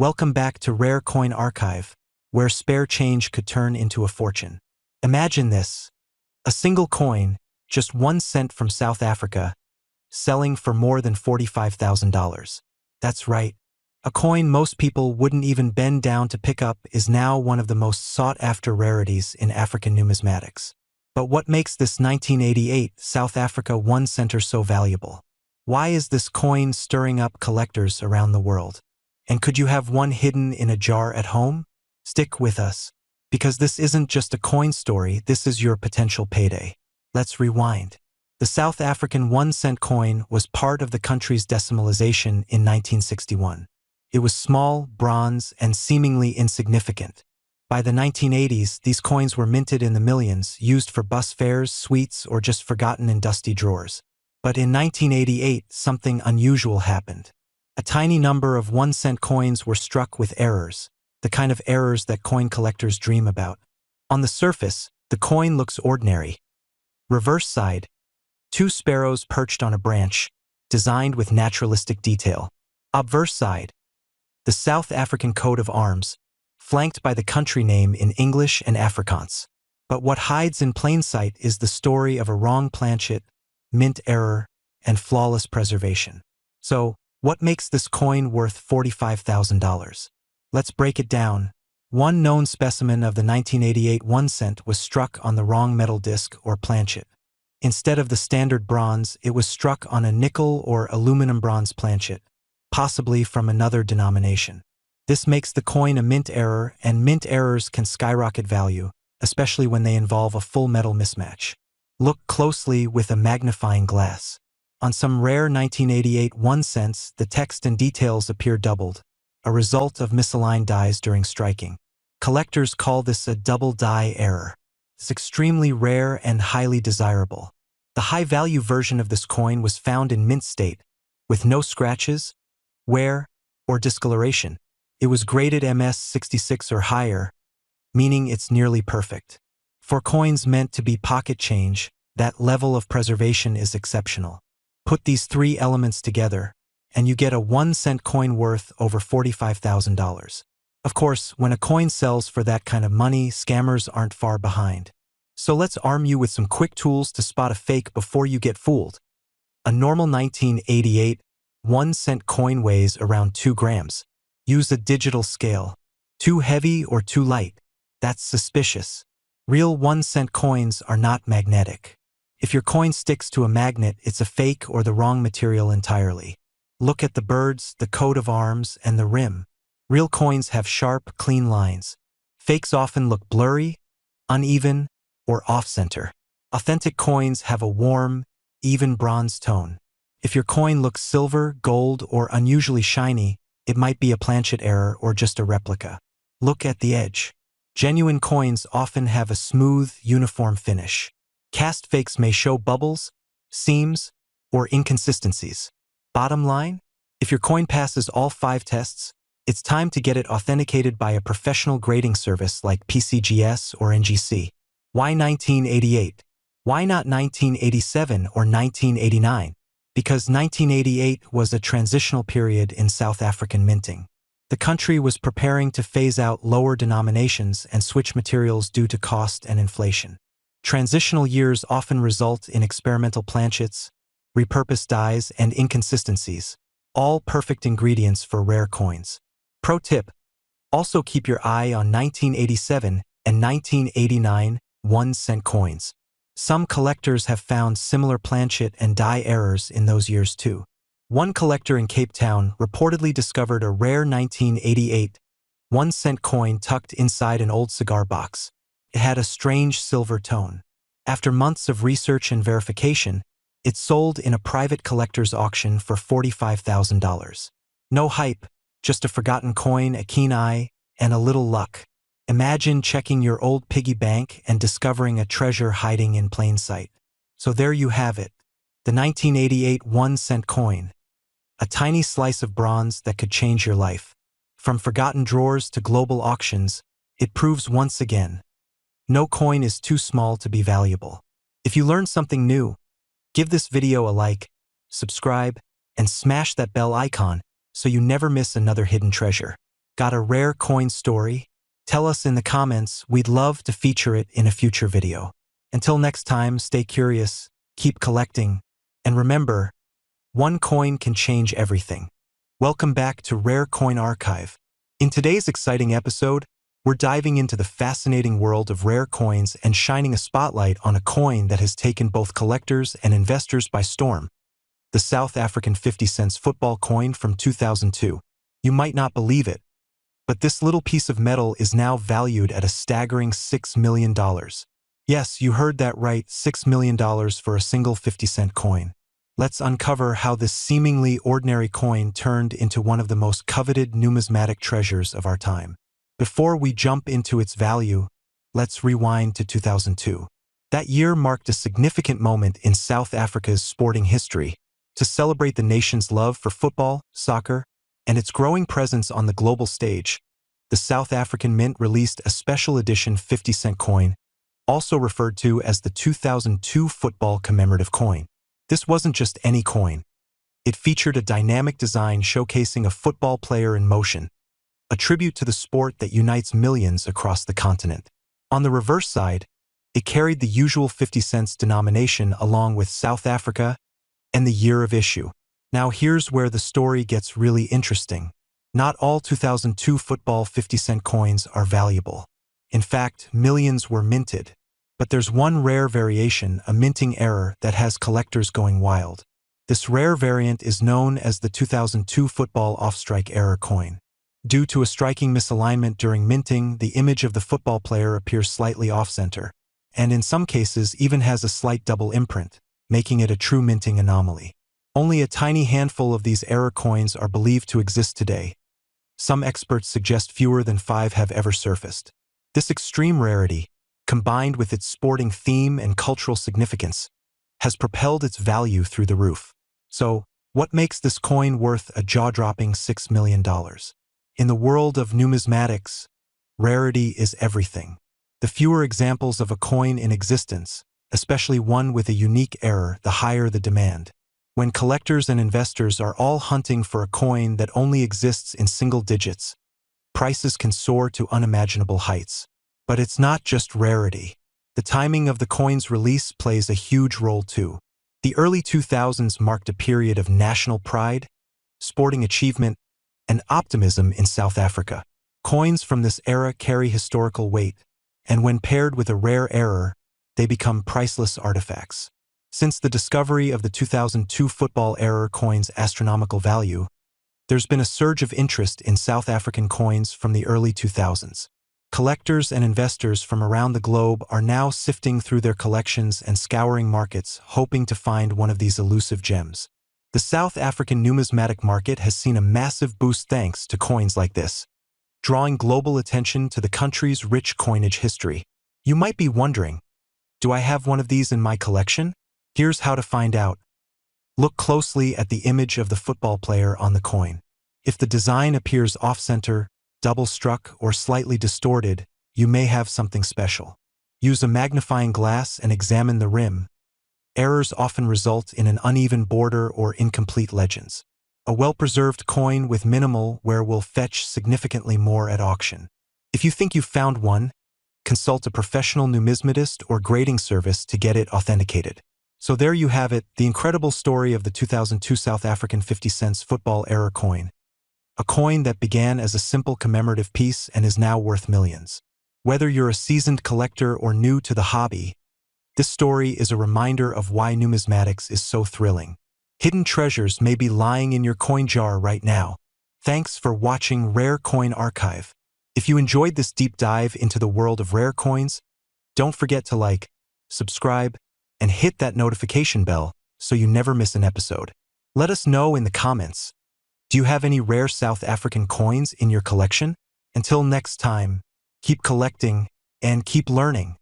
Welcome back to Rare Coin Archive, where spare change could turn into a fortune. Imagine this. A single coin, just 1 cent from South Africa, selling for more than $45,000. That's right. A coin most people wouldn't even bend down to pick up is now one of the most sought-after rarities in African numismatics. But what makes this 1988 South Africa 1 center so valuable? Why is this coin stirring up collectors around the world? And could you have one hidden in a jar at home? Stick with us, because this isn't just a coin story, this is your potential payday. Let's rewind. The South African 1 cent coin was part of the country's decimalization in 1961. It was small, bronze, and seemingly insignificant. By the 1980s, these coins were minted in the millions, used for bus fares, sweets, or just forgotten in dusty drawers. But in 1988, something unusual happened. A tiny number of 1 cent coins were struck with errors, the kind of errors that coin collectors dream about. On the surface, the coin looks ordinary. Reverse side, 2 sparrows perched on a branch, designed with naturalistic detail. Obverse side, the South African coat of arms, flanked by the country name in English and Afrikaans. But what hides in plain sight is the story of a wrong planchet, mint error, and flawless preservation. So, what makes this coin worth $45,000? Let's break it down. One known specimen of the 1988 1 cent was struck on the wrong metal disc or planchet. Instead of the standard bronze, it was struck on a nickel or aluminum bronze planchet, possibly from another denomination. This makes the coin a mint error, and mint errors can skyrocket value, especially when they involve a full metal mismatch. Look closely with a magnifying glass. On some rare 1988 1 cents, the text and details appear doubled, a result of misaligned dies during striking. Collectors call this a double die error. It's extremely rare and highly desirable. The high-value version of this coin was found in mint state, with no scratches, wear, or discoloration. It was graded MS66 or higher, meaning it's nearly perfect. For coins meant to be pocket change, that level of preservation is exceptional. Put these three elements together, and you get a 1 cent coin worth over $45,000. Of course, when a coin sells for that kind of money, scammers aren't far behind. So let's arm you with some quick tools to spot a fake before you get fooled. A normal 1988 1 cent coin weighs around 2 grams. Use a digital scale. Too heavy or too light? That's suspicious. Real 1 cent coins are not magnetic. If your coin sticks to a magnet, it's a fake or the wrong material entirely. Look at the birds, the coat of arms, and the rim. Real coins have sharp, clean lines. Fakes often look blurry, uneven, or off-center. Authentic coins have a warm, even bronze tone. If your coin looks silver, gold, or unusually shiny, it might be a planchet error or just a replica. Look at the edge. Genuine coins often have a smooth, uniform finish. Cast fakes may show bubbles, seams, or inconsistencies. Bottom line, if your coin passes all 5 tests, it's time to get it authenticated by a professional grading service like PCGS or NGC. Why 1988? Why not 1987 or 1989? Because 1988 was a transitional period in South African minting. The country was preparing to phase out lower denominations and switch materials due to cost and inflation. Transitional years often result in experimental planchets, repurposed dies, and inconsistencies, all perfect ingredients for rare coins. Pro tip: also keep your eye on 1987 and 1989 1 cent coins. Some collectors have found similar planchet and die errors in those years too. One collector in Cape Town reportedly discovered a rare 1988 1 cent coin tucked inside an old cigar box. It had a strange silver tone. After months of research and verification, it sold in a private collector's auction for $45,000. No hype, just a forgotten coin, a keen eye, and a little luck. Imagine checking your old piggy bank and discovering a treasure hiding in plain sight. So there you have it, the 1988 1 cent coin. A tiny slice of bronze that could change your life. From forgotten drawers to global auctions, it proves once again, no coin is too small to be valuable. If you learned something new, give this video a like, subscribe, and smash that bell icon so you never miss another hidden treasure. Got a rare coin story? Tell us in the comments, we'd love to feature it in a future video. Until next time, stay curious, keep collecting, and remember, one coin can change everything. Welcome back to Rare Coin Archive. In today's exciting episode, we're diving into the fascinating world of rare coins and shining a spotlight on a coin that has taken both collectors and investors by storm. The South African 50-cent football coin from 2002. You might not believe it, but this little piece of metal is now valued at a staggering $6 million. Yes, you heard that right, $6 million for a single 50-cent coin. Let's uncover how this seemingly ordinary coin turned into one of the most coveted numismatic treasures of our time. Before we jump into its value, let's rewind to 2002. That year marked a significant moment in South Africa's sporting history. To celebrate the nation's love for football, soccer, and its growing presence on the global stage, the South African Mint released a special edition 50-cent coin, also referred to as the 2002 football commemorative coin. This wasn't just any coin. It featured a dynamic design showcasing a football player in motion, a tribute to the sport that unites millions across the continent. On the reverse side, it carried the usual 50 cents denomination along with South Africa and the year of issue. Now here's where the story gets really interesting. Not all 2002 football 50-cent coins are valuable. In fact, millions were minted. But there's one rare variation, a minting error, that has collectors going wild. This rare variant is known as the 2002 football off-strike error coin. Due to a striking misalignment during minting, the image of the football player appears slightly off-center, and in some cases even has a slight double imprint, making it a true minting anomaly. Only a tiny handful of these error coins are believed to exist today. Some experts suggest fewer than 5 have ever surfaced. This extreme rarity, combined with its sporting theme and cultural significance, has propelled its value through the roof. So, what makes this coin worth a jaw-dropping $6 million? In the world of numismatics, rarity is everything. The fewer examples of a coin in existence, especially one with a unique error, the higher the demand. When collectors and investors are all hunting for a coin that only exists in single digits, prices can soar to unimaginable heights. But it's not just rarity. The timing of the coin's release plays a huge role too. The early 2000s marked a period of national pride, sporting achievement, and optimism in South Africa. Coins from this era carry historical weight, and when paired with a rare error, they become priceless artifacts. Since the discovery of the 2002 football error coin's astronomical value, there's been a surge of interest in South African coins from the early 2000s. Collectors and investors from around the globe are now sifting through their collections and scouring markets, hoping to find one of these elusive gems. The South African numismatic market has seen a massive boost thanks to coins like this, drawing global attention to the country's rich coinage history. You might be wondering, do I have one of these in my collection? Here's how to find out. Look closely at the image of the football player on the coin. If the design appears off-center, double-struck, or slightly distorted, you may have something special. Use a magnifying glass and examine the rim. Errors often result in an uneven border or incomplete legends. A well-preserved coin with minimal wear will fetch significantly more at auction. If you think you've found one, consult a professional numismatist or grading service to get it authenticated. So there you have it, the incredible story of the 2002 South African 50-cent football error coin. A coin that began as a simple commemorative piece and is now worth millions. Whether you're a seasoned collector or new to the hobby, this story is a reminder of why numismatics is so thrilling. Hidden treasures may be lying in your coin jar right now. Thanks for watching Rare Coin Archive. If you enjoyed this deep dive into the world of rare coins, don't forget to like, subscribe, and hit that notification bell so you never miss an episode. Let us know in the comments. Do you have any rare South African coins in your collection? Until next time, keep collecting and keep learning.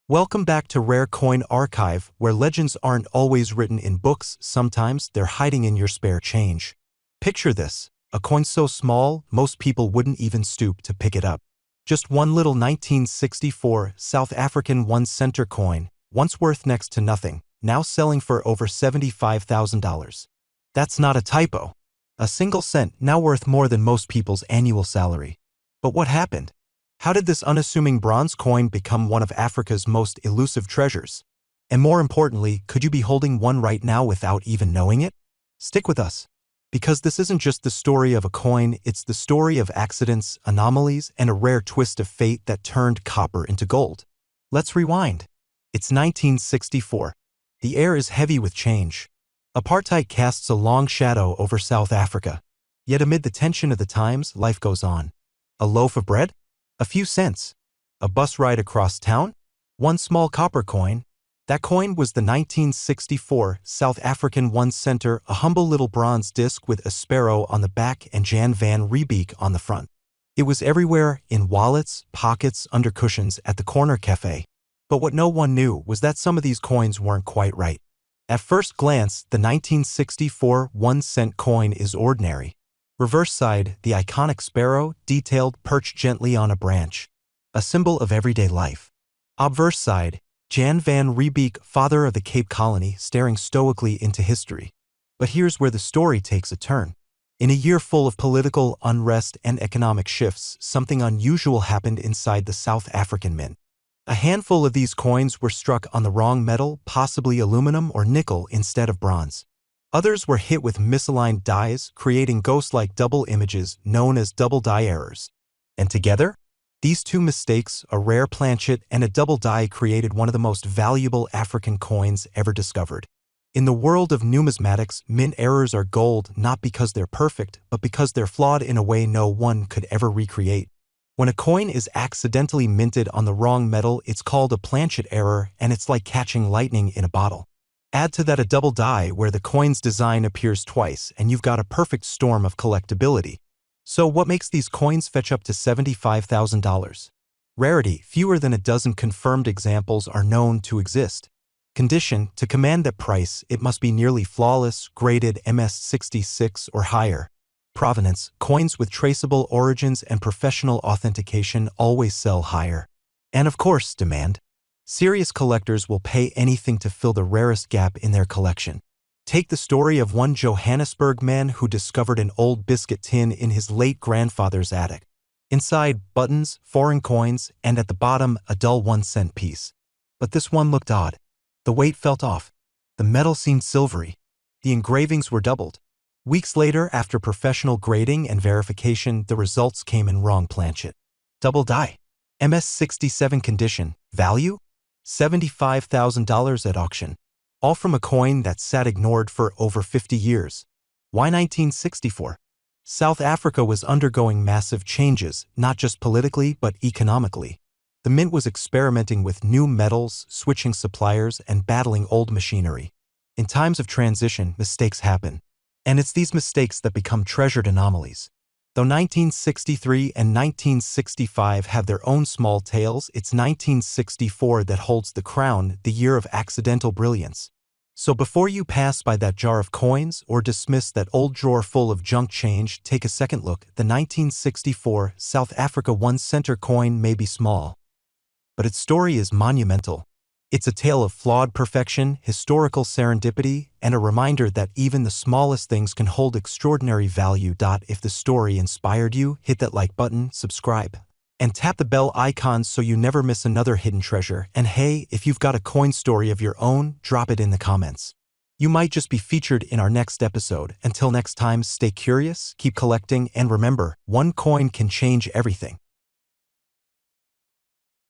Welcome back to Rare Coin Archive, where legends aren't always written in books, sometimes they're hiding in your spare change. Picture this, a coin so small, most people wouldn't even stoop to pick it up. Just one little 1964 South African 1-center coin, once worth next to nothing, now selling for over $75,000. That's not a typo. A single cent now worth more than most people's annual salary. But what happened? How did this unassuming bronze coin become one of Africa's most elusive treasures? And more importantly, could you be holding one right now without even knowing it? Stick with us. Because this isn't just the story of a coin, it's the story of accidents, anomalies, and a rare twist of fate that turned copper into gold. Let's rewind. It's 1964. The air is heavy with change. Apartheid casts a long shadow over South Africa. Yet amid the tension of the times, life goes on. A loaf of bread? A few cents. A bus ride across town? One small copper coin. That coin was the 1964 South African 1 center, a humble little bronze disc with a sparrow on the back and Jan van Riebeeck on the front. It was everywhere, in wallets, pockets, under cushions, at the corner cafe. But what no one knew was that some of these coins weren't quite right. At first glance, the 1964 1-cent coin is ordinary. Reverse side, the iconic sparrow, detailed, perched gently on a branch. A symbol of everyday life. Obverse side, Jan van Riebeeck, father of the Cape Colony, staring stoically into history. But here's where the story takes a turn. In a year full of political unrest and economic shifts, something unusual happened inside the South African Mint. A handful of these coins were struck on the wrong metal, possibly aluminum or nickel instead of bronze. Others were hit with misaligned dies, creating ghost-like double images known as double die errors. And together, these two mistakes, a rare planchet and a double die, created one of the most valuable African coins ever discovered. In the world of numismatics, mint errors are gold not because they're perfect, but because they're flawed in a way no one could ever recreate. When a coin is accidentally minted on the wrong metal, it's called a planchet error, and it's like catching lightning in a bottle. Add to that a double die where the coin's design appears twice, and you've got a perfect storm of collectability. So what makes these coins fetch up to $75,000? Rarity. Fewer than a dozen confirmed examples are known to exist. Condition. To command that price, it must be nearly flawless, graded MS66 or higher. Provenance. Coins with traceable origins and professional authentication always sell higher. And of course, demand. Serious collectors will pay anything to fill the rarest gap in their collection. Take the story of one Johannesburg man who discovered an old biscuit tin in his late grandfather's attic. Inside, buttons, foreign coins, and at the bottom, a dull 1-cent piece. But this one looked odd. The weight felt off. The metal seemed silvery. The engravings were doubled. Weeks later, after professional grading and verification, the results came in wrong planchet. Double die. MS67 condition. Value? $75,000 at auction. All from a coin that sat ignored for over 50 years. Why 1964? South Africa was undergoing massive changes, not just politically but economically. The mint was experimenting with new metals, switching suppliers, and battling old machinery. In times of transition, mistakes happen. And it's these mistakes that become treasured anomalies. Though 1963 and 1965 have their own small tales, it's 1964 that holds the crown, the year of accidental brilliance. So before you pass by that jar of coins or dismiss that old drawer full of junk change, take a second look. The 1964 South Africa 1-center coin may be small, but its story is monumental. It's a tale of flawed perfection, historical serendipity, and a reminder that even the smallest things can hold extraordinary value. If the story inspired you, hit that like button, subscribe, and tap the bell icon so you never miss another hidden treasure. And hey, if you've got a coin story of your own, drop it in the comments. You might just be featured in our next episode. Until next time, stay curious, keep collecting, and remember, one coin can change everything.